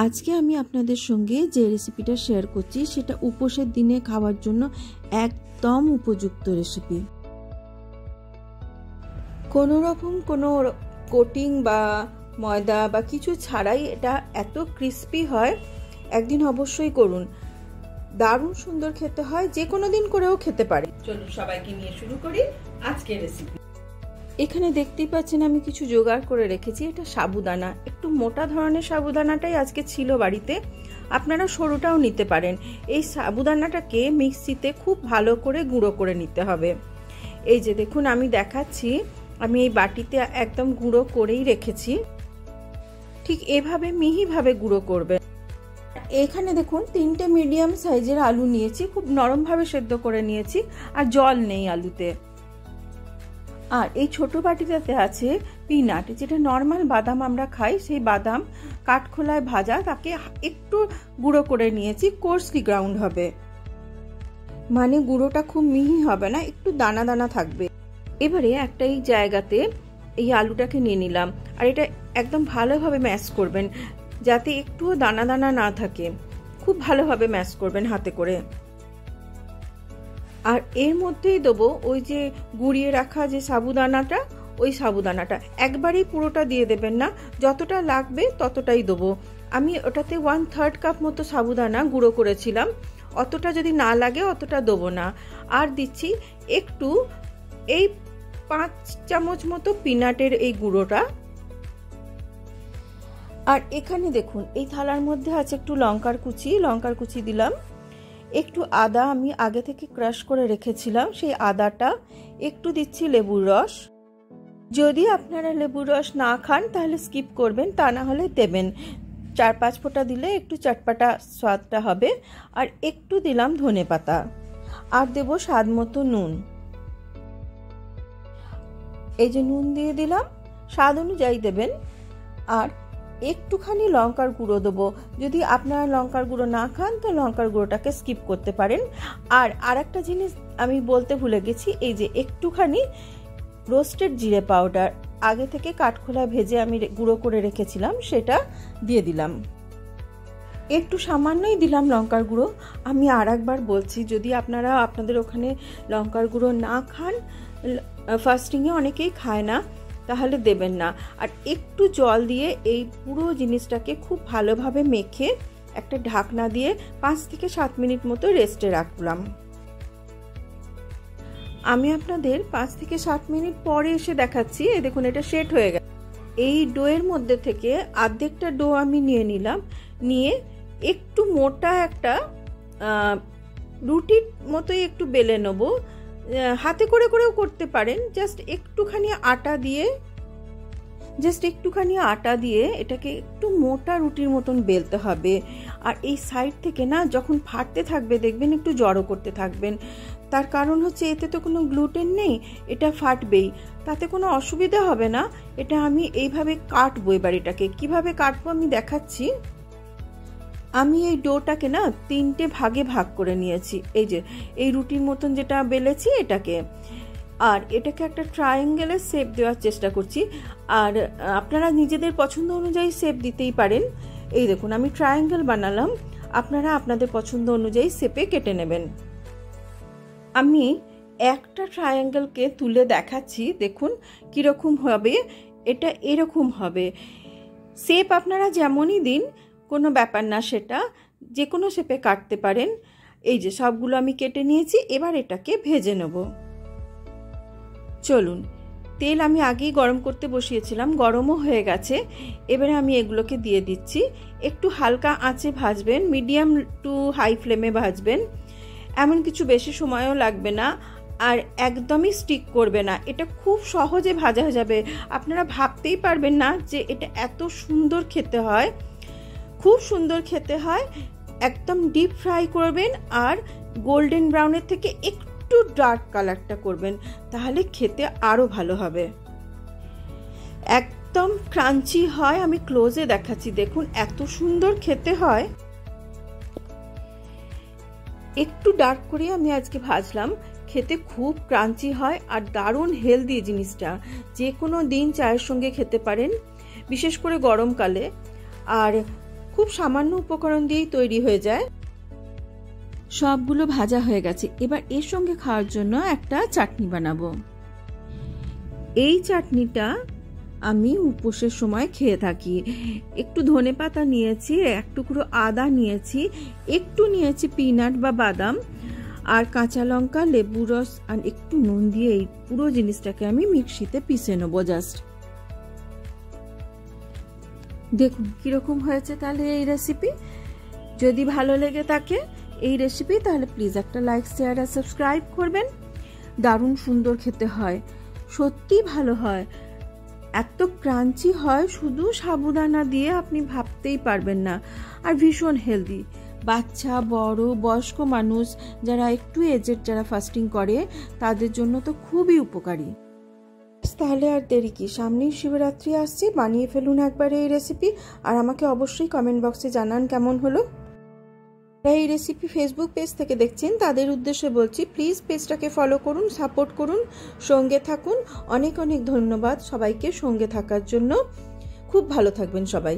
আজকে আমি আপনাদের সঙ্গে যে রেসিপিটা শেয়ার করছি সেটা উপোসের দিনে খাওয়ার জন্য একদম উপযুক্ত রেসিপি। কোনো রকম কোনো কোটিং বা ময়দা বা কিছু ছাড়াই এটা এত ক্রিস্পি হয়, একদিন অবশ্যই করুন। দারুণ সুন্দর খেতে হয়, যে কোনো দিন করেও খেতে পারে। চলুন সবাইকে নিয়ে শুরু করি আজকের রেসিপি। এখানে দেখতেই পাচ্ছেন আমি কিছু জোগাড় করে রেখেছি। এটা সাবুদানা, একটু মোটা ধরনের সাবুদানাটাই আজকে ছিল বাড়িতে, আপনারা সরুটাও নিতে পারেন। এই সাবুদানাটাকে মিক্সিতে খুব ভালো করে গুঁড়ো করে নিতে হবে। এই যে দেখুন আমি দেখাচ্ছি, আমি এই বাটিতে একদম গুঁড়ো করেই রেখেছি। ঠিক এভাবে মিহিভাবে গুঁড়ো করবে। এখানে দেখুন 3টে মিডিয়াম সাইজের আলু নিয়েছি, খুব নরমভাবে সেদ্ধ করে নিয়েছি, আর জল নেই আলুতে। আর এই ছোট বাটিটাতে আছে পিনাট, যেটা নর্মাল বাদাম আমরা খাই, সেই বাদাম কাঠখোলায় ভাজা, তাকে একটু গুঁড়ো করে নিয়েছি। কোর্সলি গ্রাউন্ড হবে, মানে গুঁড়োটা খুব মিহি হবে না, একটু দানা দানা থাকবে। এবারে একটা এই জায়গাতে এই আলুটাকে নিয়ে নিলাম, আর এটা একদম ভালোভাবে ম্যাশ করবেন যাতে একটুও দানা দানা না থাকে। খুব ভালোভাবে ম্যাশ করবেন হাতে করে। আর এর মধ্যেই দেবো ওই যে গুঁড়িয়ে রাখা যে সাবুদানাটা, ওই সাবুদানাটা একবারেই পুরোটা দিয়ে দেবেন না, যতটা লাগবে ততটাই দেবো। আমি ওটাতে 1/3 কাপ মতো সাবুদানা গুঁড়ো করেছিলাম, অতটা যদি না লাগে অতটা দেবো না। আর দিচ্ছি একটু এই 5 চামচ মতো পিনাটের এই গুঁড়োটা। আর এখানে দেখুন এই থালার মধ্যে আছে একটু লঙ্কার কুচি দিলাম, একটু আদা আমি আগে থেকে ক্রাশ করে রেখেছিলাম, সেই আদাটা, একটু দিচ্ছি লেবুর রস। যদি আপনারা লেবুর রস না খান তাহলে স্কিপ করবেন, তা না হলে দেবেন। 4-5 ফোঁটা দিলে একটু চটপাটা স্বাদটা হবে। আর একটু দিলাম ধনেপাতা, আর দেব স্বাদ মতো নুন। এই যে নুন দিয়ে দিলাম, স্বাদ অনুযায়ী দেবেন। আর একটুখানি লঙ্কার গুঁড়ো দেবো, যদি আপনারা লঙ্কার গুঁড়ো না খান তো লঙ্কার গুঁড়োটাকে স্কিপ করতে পারেন। আর আরেকটা জিনিস আমি বলতে ভুলে গেছি, এই যে একটুখানি রোস্টেড জিরে পাউডার আগে থেকে কাঠখোলায় ভেজে আমি গুঁড়ো করে রেখেছিলাম, সেটা দিয়ে দিলাম। একটু সামান্যই দিলাম লঙ্কার গুঁড়ো। আমি আর একবার বলছি, যদি আপনারা আপনাদের ওখানে লঙ্কার গুঁড়ো না খান, ফাস্টিংয়ে অনেকেই খায় না, তাহলে দেবেন না। আর একটু জল দিয়ে এই পুরো জিনিসটাকে খুব ভালোভাবে মেখে একটা ঢাকনা দিয়ে 5 থেকে 7 মিনিট মতো রেস্টে রাখলাম। আমি আপনাদের 5 থেকে 7 মিনিট পরে এসে দেখাচ্ছি। এই দেখুন এটা সেট হয়ে গেছে। এই ডোয়ের মধ্যে থেকে অর্ধেকটা ডো আমি নিয়ে নিলাম, নিয়ে একটু মোটা একটা রুটির মতোই একটু বেলে নেব। হাতে করে করেও করতে পারেন। জাস্ট একটুখানি আটা দিয়ে এটাকে একটু মোটা রুটির মতন বেলতে হবে। আর এই সাইড থেকে না যখন ফাটতে থাকবে দেখবেন একটু জড়ো করতে থাকবেন। তার কারণ হচ্ছে এতে তো কোনো গ্লুটেন নেই, এটা ফাটবেই, তাতে কোনো অসুবিধা হবে না। এটা আমি এইভাবে কাটবো। এবার এটাকে কিভাবে কাটবো আমি দেখাচ্ছি। আমি এই ডোটাকে না 3টে ভাগে ভাগ করে নিয়েছি। এই যে এই রুটির মতন যেটা বেলেছি এটাকে, আর এটাকে একটা ট্রায়াঙ্গেলের শেপ দেওয়ার চেষ্টা করছি। আর আপনারা নিজেদের পছন্দ অনুযায়ী শেপ দিতেই পারেন। এই দেখুন আমি ট্রায়াঙ্গেল বানালাম, আপনারা আপনাদের পছন্দ অনুযায়ী শেপে কেটে নেবেন। আমি একটা ট্রায়াঙ্গেলকে তুলে দেখাচ্ছি, দেখুন কীরকম হবে। এটা এরকম হবে। শেপ আপনারা যেমনই দিন কোনো ব্যাপার না, সেটা যে কোনো শেপে কাটতে পারেন। এই যে সবগুলো আমি কেটে নিয়েছি, এবার এটাকে ভেজে নেব। চলুন, তেল আমি আগেই গরম করতে বসিয়েছিলাম, গরমও হয়ে গেছে। এবারে আমি এগুলোকে দিয়ে দিচ্ছি। একটু হালকা আঁচে ভাজবেন, মিডিয়াম টু হাই ফ্লেমে ভাজবেন। এমন কিছু বেশি সময়ও লাগবে না, আর একদমই স্টিক করবে না। এটা খুব সহজে ভাজা হয়ে যাবে, আপনারা ভাবতেই পারবেন না যে এটা এত সুন্দর খেতে হয়। খুব সুন্দর খেতে হয়। একদম ডিপ ফ্রাই করবেন, আর গোল্ডেন ব্রাউনের থেকে একটু ডার্ক কালারটা করবেন, তাহলে খেতে আরো ভালো হবে। একদম ক্রাঞ্চি হয়। আমি ক্লোজে দেখাচ্ছি, দেখুন এত সুন্দর খেতে হয়। একটু ডার্ক করে আমি আজকে ভাজলাম, খেতে খুব ক্রাঞ্চি হয় আর দারুণ হেলদি জিনিসটা। যে কোনো দিন চায়ের সঙ্গে খেতে পারেন, বিশেষ করে গরমকালে। আর খুব সামান্য উপকরণ দিয়েই তৈরি হয়ে যায়। সবগুলো ভাজা হয়ে গেছে, এবার এর সঙ্গে খাওয়ার জন্য একটা চাটনি বানাবো। এই চাটনিটা আমি উপোসের সময় খেয়ে থাকি। একটু ধনেপাতা নিয়েছি, এক টুকরো আদা নিয়েছি, একটু নিয়েছি পিনাট বা বাদাম, আর কাঁচা লঙ্কা, লেবু রস আর একটু নুন দিয়ে এই পুরো জিনিসটাকে আমি মিক্সিতে পিষে নেবো। জাস্ট দেখুন কিরকম হয়েছে তাহলে এই রেসিপি। যদি ভালো লেগে থাকে এই রেসিপি তাহলে প্লিজ একটা লাইক, শেয়ার আর সাবস্ক্রাইব করবেন। দারুণ সুন্দর খেতে হয়, সত্যি ভালো হয়, এত ক্রাঞ্চি হয়, শুধু সাবুদানা দিয়ে আপনি ভাবতেই পারবেন না। আর ভীষণ হেলদি, বাচ্চা, বড়, বয়স্ক মানুষ, যারা একটু এজেড, যারা ফাস্টিং করে তাদের জন্য তো খুবই উপকারী। তাহলে আর দেরি কি, সামনেই শিবরাত্রি আসছে, বানিয়ে ফেলুন একবার এই রেসিপি আর আমাকে অবশ্যই কমেন্ট বক্সে জানান কেমন হলো। এই রেসিপি ফেসবুক পেজ থেকে দেখছেন তাদের উদ্দেশ্যে বলছি, প্লিজ পেজটাকে ফলো করুন, সাপোর্ট করুন, সঙ্গে থাকুন। অনেক অনেক ধন্যবাদ সবাইকে সঙ্গে থাকার জন্য। খুব ভালো থাকবেন সবাই।